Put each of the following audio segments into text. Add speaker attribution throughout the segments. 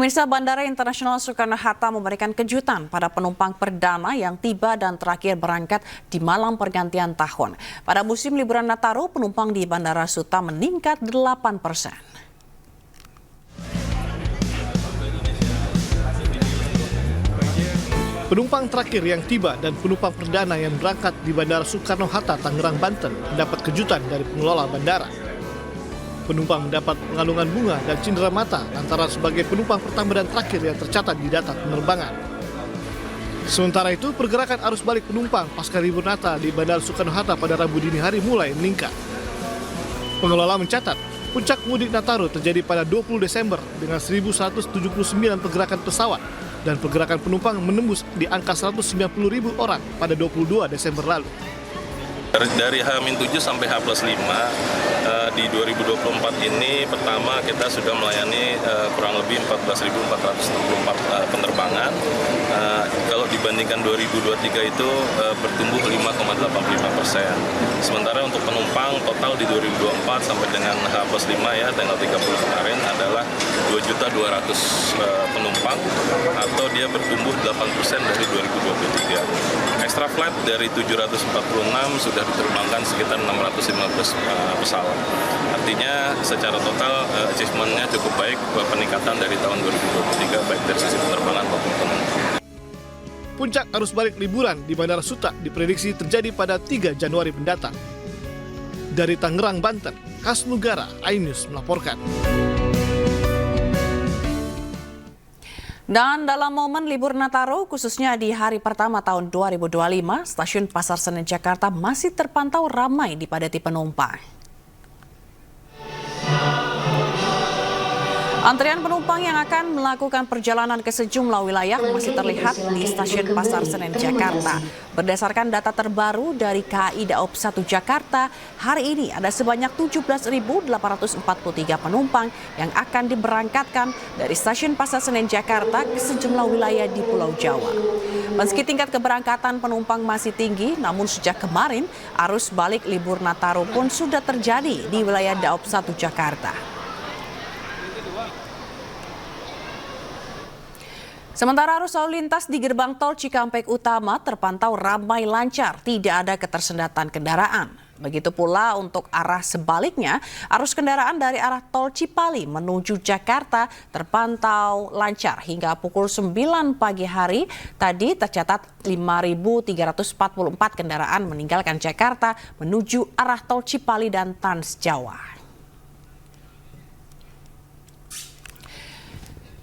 Speaker 1: Pemirsa, Bandara Internasional Soekarno-Hatta memberikan kejutan pada penumpang perdana yang tiba dan terakhir berangkat di malam pergantian tahun. Pada musim liburan Nataru, penumpang di Bandara Suta meningkat 8%.
Speaker 2: Penumpang terakhir yang tiba dan penumpang perdana yang berangkat di Bandara Soekarno-Hatta, Tangerang, Banten mendapat kejutan dari pengelola bandara. Penumpang mendapat pengalungan bunga dan cindera mata lantaran sebagai penumpang pertama dan terakhir yang tercatat di data penerbangan. Sementara itu, pergerakan arus balik penumpang pasca libur Natal di Bandara Soekarno-Hatta pada Rabu dini hari mulai meningkat. Pengelola mencatat, puncak mudik Nataru terjadi pada 20 Desember dengan 1.179 pergerakan pesawat dan pergerakan penumpang menembus di angka 190.000 orang pada 22 Desember lalu.
Speaker 3: Dari H-7 sampai H+5 di 2024 ini pertama kita sudah melayani kurang lebih 14.464 penerbangan. Kalau dibandingkan 2023 itu bertumbuh 5,85%. Sementara untuk penumpang total di 2024 sampai dengan H+5 ya tanggal 30 kemarin adalah 2.200.000 penumpang atau dia bertumbuh 8% dari 2023. Extra flight dari 746 sudah diterbangkan sekitar 615 pesawat. Artinya secara total achievement-nya cukup baik, peningkatan dari tahun 2023 baik dari sisi penerbangan maupun penumpang.
Speaker 2: Puncak arus balik liburan di Bandara Suta diprediksi terjadi pada 3 Januari mendatang. Dari Tangerang, Banten, Kasnugara, iNews melaporkan.
Speaker 1: Dan dalam momen libur Nataru, khususnya di hari pertama tahun 2025, stasiun Pasar Senen Jakarta masih terpantau ramai dipadati penumpang. Antrian penumpang yang akan melakukan perjalanan ke sejumlah wilayah masih terlihat di stasiun Pasar Senen Jakarta. Berdasarkan data terbaru dari KAI Daob 1 Jakarta, hari ini ada sebanyak 17.843 penumpang yang akan diberangkatkan dari stasiun Pasar Senen Jakarta ke sejumlah wilayah di Pulau Jawa. Meski tingkat keberangkatan penumpang masih tinggi, namun sejak kemarin arus balik libur Nataru pun sudah terjadi di wilayah Daob 1 Jakarta. Sementara arus lalu lintas di gerbang tol Cikampek Utama terpantau ramai lancar, tidak ada ketersendatan kendaraan. Begitu pula untuk arah sebaliknya, arus kendaraan dari arah tol Cipali menuju Jakarta terpantau lancar hingga pukul 9 pagi hari. Tadi tercatat 5.344 kendaraan meninggalkan Jakarta menuju arah tol Cipali dan Trans Jawa.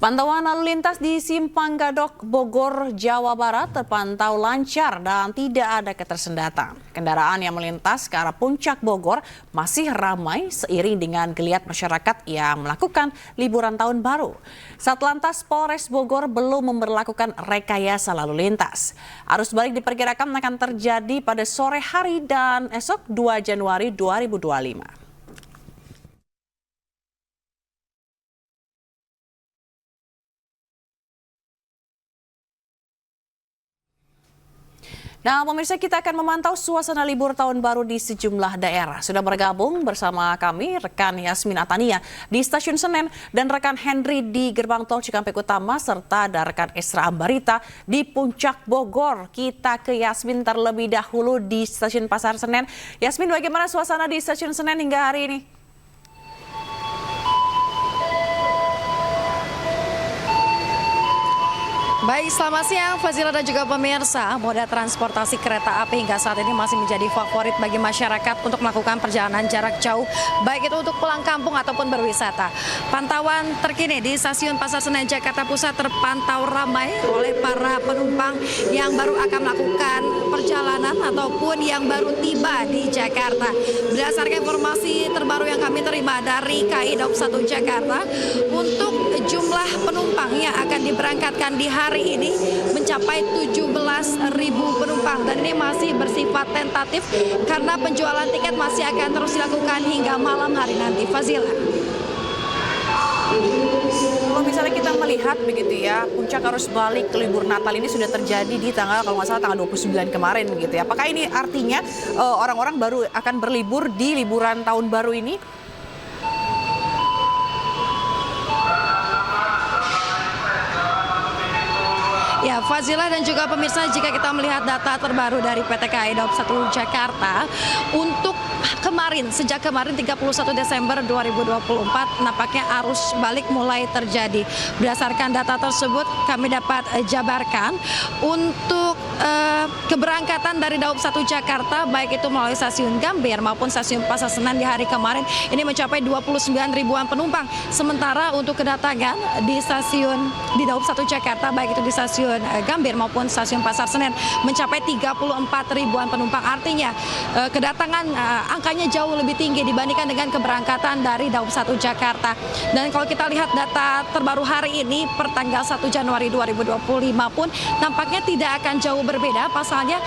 Speaker 1: Pantauan lalu lintas di Simpang Gadok, Bogor, Jawa Barat terpantau lancar dan tidak ada ketersendatan. Kendaraan yang melintas ke arah Puncak Bogor masih ramai seiring dengan geliat masyarakat yang melakukan liburan tahun baru. Satlantas Polres Bogor belum memberlakukan rekayasa lalu lintas. Arus balik diperkirakan akan terjadi pada sore hari dan esok 2 Januari 2025. Nah, pemirsa, kita akan memantau suasana libur tahun baru di sejumlah daerah. Sudah bergabung bersama kami rekan Yasmin Atania di Stasiun Senen dan rekan Henry di Gerbang Tol Cikampek Utama serta ada rekan Esra Ambarita di Puncak Bogor. Kita ke Yasmin terlebih dahulu di Stasiun Pasar Senen. Yasmin, bagaimana suasana di Stasiun Senen hingga hari ini?
Speaker 4: Baik, selamat siang Fazila dan juga pemirsa. Moda transportasi kereta api hingga saat ini masih menjadi favorit bagi masyarakat untuk melakukan perjalanan jarak jauh, baik itu untuk pulang kampung ataupun berwisata. Pantauan terkini di Stasiun Pasar Senen Jakarta Pusat terpantau ramai oleh para penumpang yang baru akan melakukan perjalanan ataupun yang baru tiba di Jakarta. Berdasarkan informasi terbaru yang kami terima dari KAI Daob 1 Jakarta, untuk jumlah penumpang yang akan diberangkatkan di hari ini mencapai 17.000 penumpang dan ini masih bersifat tentatif karena penjualan tiket masih akan terus dilakukan hingga malam hari nanti. Fazila.
Speaker 1: Kalau misalnya kita melihat begitu ya, puncak arus balik ke libur Natal ini sudah terjadi di tanggal, kalau nggak salah tanggal 29 kemarin begitu ya. Apakah ini artinya orang-orang baru akan berlibur di liburan tahun baru ini?
Speaker 4: Ya, Fazila dan juga pemirsa, jika kita melihat data terbaru dari PT KAI Daob 1 Jakarta, untuk sejak kemarin 31 Desember 2024 nampaknya arus balik mulai terjadi. Berdasarkan data tersebut kami dapat jabarkan untuk keberangkatan dari Daob 1 Jakarta baik itu melalui stasiun Gambir maupun stasiun Pasar Senen di hari kemarin ini mencapai 29 ribuan penumpang. Sementara untuk kedatangan di Daob 1 Jakarta baik itu di stasiun Gambir maupun stasiun Pasar Senen mencapai 34 ribuan penumpang. Artinya kedatangan angkanya jauh lebih tinggi dibandingkan dengan keberangkatan dari Daob 1 Jakarta. Dan kalau kita lihat data terbaru hari ini per tanggal 1 Januari 2025 pun nampaknya tidak akan jauh berbeda. Pasalnya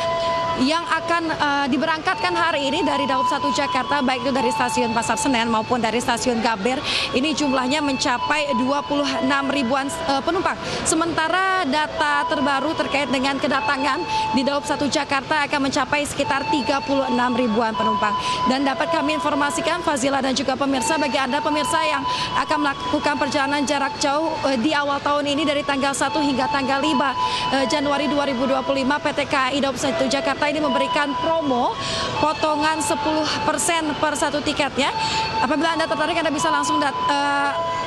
Speaker 4: yang akan diberangkatkan hari ini dari Daob 1 Jakarta baik itu dari stasiun Pasar Senen maupun dari stasiun Gambir ini jumlahnya mencapai 26 ribuan penumpang. Sementara data terbaru terkait dengan kedatangan di Daob 1 Jakarta akan mencapai sekitar 36 ribuan penumpang. Dan dapat kami informasikan Fazila dan juga pemirsa, bagi Anda pemirsa yang akan melakukan perjalanan jarak jauh di awal tahun ini dari tanggal 1 hingga tanggal 5 Januari 2025 PT KAI Daob 1 Jakarta ini memberikan promo potongan 10% per satu tiketnya. Apabila Anda tertarik, Anda bisa langsung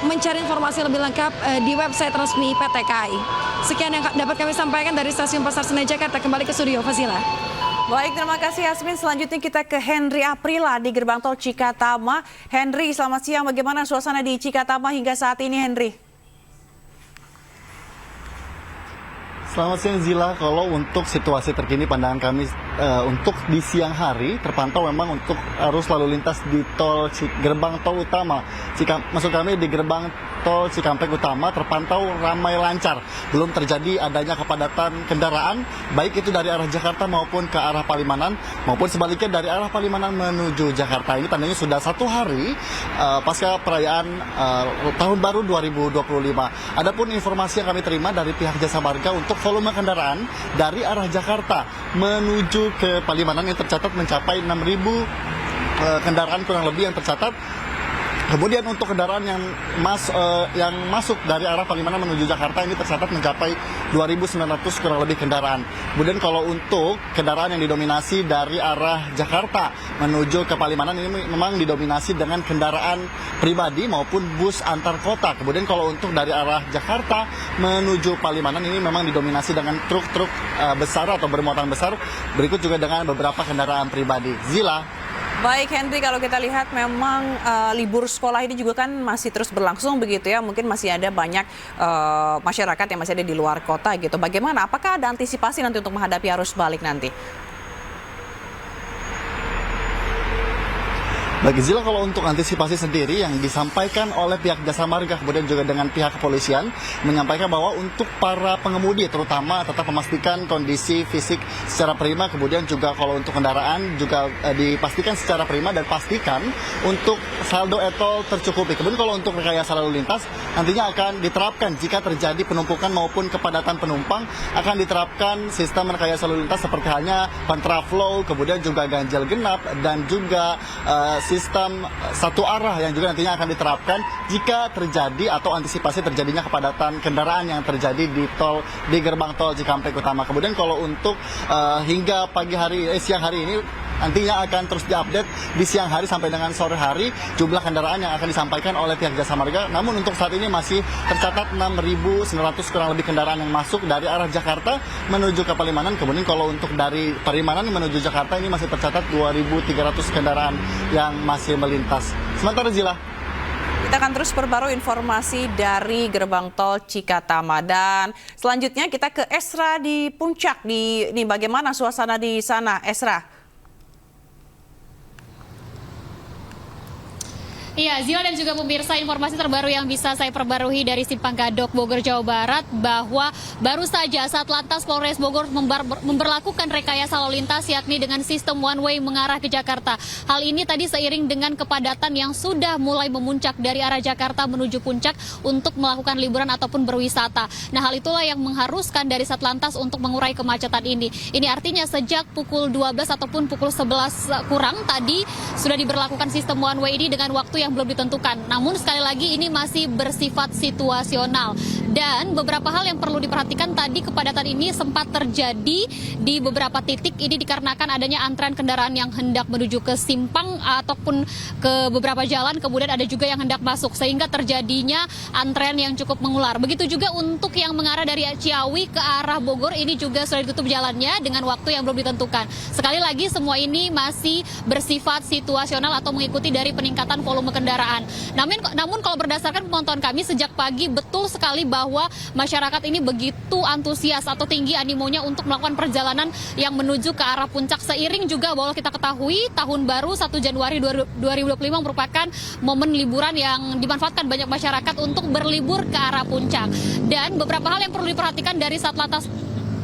Speaker 4: mencari informasi lebih lengkap di website resmi PT KAI. Sekian yang dapat kami sampaikan dari Stasiun Pasar Senen Jakarta. Kembali ke studio, Fazila.
Speaker 1: Baik, terima kasih Yasmin. Selanjutnya kita ke Henry Aprila di Gerbang Tol Cikatama. Henry, selamat siang. Bagaimana suasana di Cikatama hingga saat ini, Henry?
Speaker 5: Selamat siang Zila, kalau untuk situasi terkini pandangan kami untuk di siang hari terpantau memang untuk arus lalu lintas di gerbang tol utama. Maksud kami di gerbang tol Cikampek Utama terpantau ramai lancar. Belum terjadi adanya kepadatan kendaraan baik itu dari arah Jakarta maupun ke arah Palimanan maupun sebaliknya dari arah Palimanan menuju Jakarta. Ini tandanya sudah satu hari pasca perayaan Tahun Baru 2025. Adapun informasi yang kami terima dari pihak Jasa Marga untuk volume kendaraan dari arah Jakarta menuju ke Palimanan yang tercatat mencapai 6.000 kendaraan kurang lebih yang tercatat. Kemudian untuk kendaraan yang masuk dari arah Palimanan menuju Jakarta ini tercatat mencapai 2.900 kurang lebih kendaraan. Kemudian kalau untuk kendaraan yang didominasi dari arah Jakarta menuju ke Palimanan ini memang didominasi dengan kendaraan pribadi maupun bus antar kota. Kemudian kalau untuk dari arah Jakarta menuju Palimanan ini memang didominasi dengan truk-truk besar atau bermuatan besar. Berikut juga dengan beberapa kendaraan pribadi. Zila.
Speaker 1: Baik Henry, kalau kita lihat memang libur sekolah ini juga kan masih terus berlangsung begitu ya. Mungkin masih ada banyak masyarakat yang masih ada di luar kota gitu. Bagaimana? Apakah ada antisipasi nanti untuk menghadapi arus balik nanti?
Speaker 5: Bagi Zila, kalau untuk antisipasi sendiri yang disampaikan oleh pihak Jasa Marga kemudian juga dengan pihak kepolisian menyampaikan bahwa untuk para pengemudi terutama tetap memastikan kondisi fisik secara prima, kemudian juga kalau untuk kendaraan juga dipastikan secara prima dan pastikan untuk saldo e-tol tercukupi. Kemudian kalau untuk rekayasa lalu lintas nantinya akan diterapkan jika terjadi penumpukan maupun kepadatan penumpang akan diterapkan sistem rekayasa lalu lintas seperti halnya kontraflow, kemudian juga ganjil genap dan juga sistem satu arah yang juga nantinya akan diterapkan jika terjadi atau antisipasi terjadinya kepadatan kendaraan yang terjadi di gerbang tol Cikampek Utama. Kemudian kalau untuk hingga siang hari ini nantinya akan terus diupdate di siang hari sampai dengan sore hari jumlah kendaraan yang akan disampaikan oleh pihak Jasa Marga. Namun untuk saat ini masih tercatat 6.900 kurang lebih kendaraan yang masuk dari arah Jakarta menuju ke Palimanan. Kemudian kalau untuk dari Palimanan menuju Jakarta ini masih tercatat 2.300 kendaraan yang masih melintas. Sementara Zila.
Speaker 1: Kita akan terus perbarui informasi dari gerbang tol Cikatama. Dan selanjutnya kita ke Esra di Puncak. Ini bagaimana suasana di sana, Esra?
Speaker 6: Iya, Zila dan juga pemirsa, informasi terbaru yang bisa saya perbarui dari Simpang Gadok, Bogor, Jawa Barat, bahwa baru saja Satlantas Polres Bogor memberlakukan rekayasa lalu lintas yakni dengan sistem one way mengarah ke Jakarta. Hal ini tadi seiring dengan kepadatan yang sudah mulai memuncak dari arah Jakarta menuju Puncak untuk melakukan liburan ataupun berwisata. Nah, hal itulah yang mengharuskan dari Satlantas untuk mengurai kemacetan ini. Ini artinya sejak pukul 12 ataupun pukul 11 kurang tadi sudah diberlakukan sistem one way ini dengan waktu yang yang belum ditentukan. Namun sekali lagi ini masih bersifat situasional. Dan beberapa hal yang perlu diperhatikan, tadi kepadatan ini sempat terjadi di beberapa titik. Ini dikarenakan adanya antrean kendaraan yang hendak menuju ke simpang ataupun ke beberapa jalan, kemudian ada juga yang hendak masuk, sehingga terjadinya antrean yang cukup mengular. Begitu juga untuk yang mengarah dari Ciawi ke arah Bogor, ini juga sudah ditutup jalannya dengan waktu yang belum ditentukan. Sekali lagi, semua ini masih bersifat situasional atau mengikuti dari peningkatan volume kendaraan. Namun kalau berdasarkan pemantauan kami sejak pagi, betul sekali bahwa masyarakat ini begitu antusias atau tinggi animonya untuk melakukan perjalanan yang menuju ke arah puncak. Seiring juga bahwa kita ketahui tahun baru 1 Januari 2025 merupakan momen liburan yang dimanfaatkan banyak masyarakat untuk berlibur ke arah puncak. Dan beberapa hal yang perlu diperhatikan dari Satlantas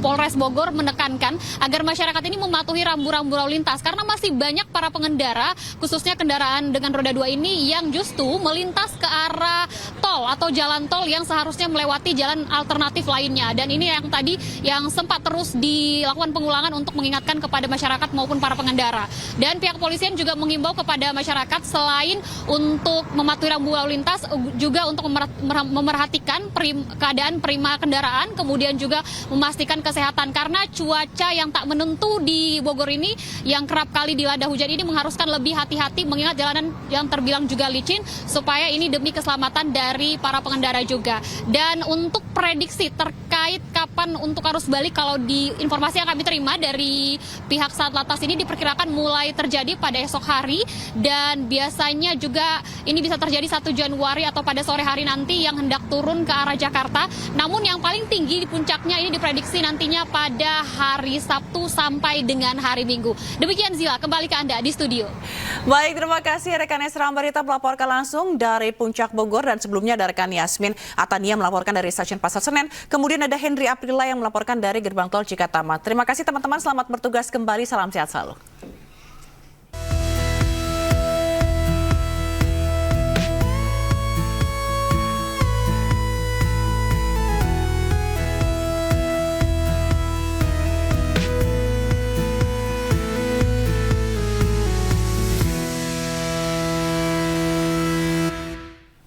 Speaker 6: Polres Bogor menekankan agar masyarakat ini mematuhi rambu-rambu lalu lintas karena masih banyak para pengendara, khususnya kendaraan dengan roda 2 ini yang justru melintas ke arah tol atau jalan tol yang seharusnya melewati jalan alternatif lainnya. Dan ini yang tadi yang sempat terus dilakukan pengulangan untuk mengingatkan kepada masyarakat maupun para pengendara. Dan pihak kepolisian juga mengimbau kepada masyarakat selain untuk mematuhi rambu lalu lintas, juga untuk memerhatikan keadaan prima kendaraan, kemudian juga memastikan kesehatan karena cuaca yang tak menentu di Bogor ini yang kerap kali dilanda hujan ini mengharuskan lebih hati-hati mengingat jalanan yang terbilang juga licin, supaya ini demi keselamatan dari para pengendara juga. Dan untuk prediksi terkait kapan untuk arus balik, kalau di informasi yang kami terima dari pihak Satlantas ini diperkirakan mulai terjadi pada esok hari, dan biasanya juga ini bisa terjadi 1 Januari atau pada sore hari nanti yang hendak turun ke arah Jakarta. Namun yang paling tinggi di puncaknya ini diprediksi nantinya pada hari Sabtu sampai dengan hari Minggu. Demikian Zila, kembali ke Anda di studio.
Speaker 1: Baik, terima kasih rekan Esra Ambarita melaporkan langsung dari Puncak Bogor, dan sebelumnya ada rekan Yasmin Atania melaporkan dari Stasiun Pasar Senen. Kemudian ada Henry Aprila yang melaporkan dari Gerbang Tol Cikatama. Terima kasih teman-teman, selamat bertugas kembali, salam sehat selalu.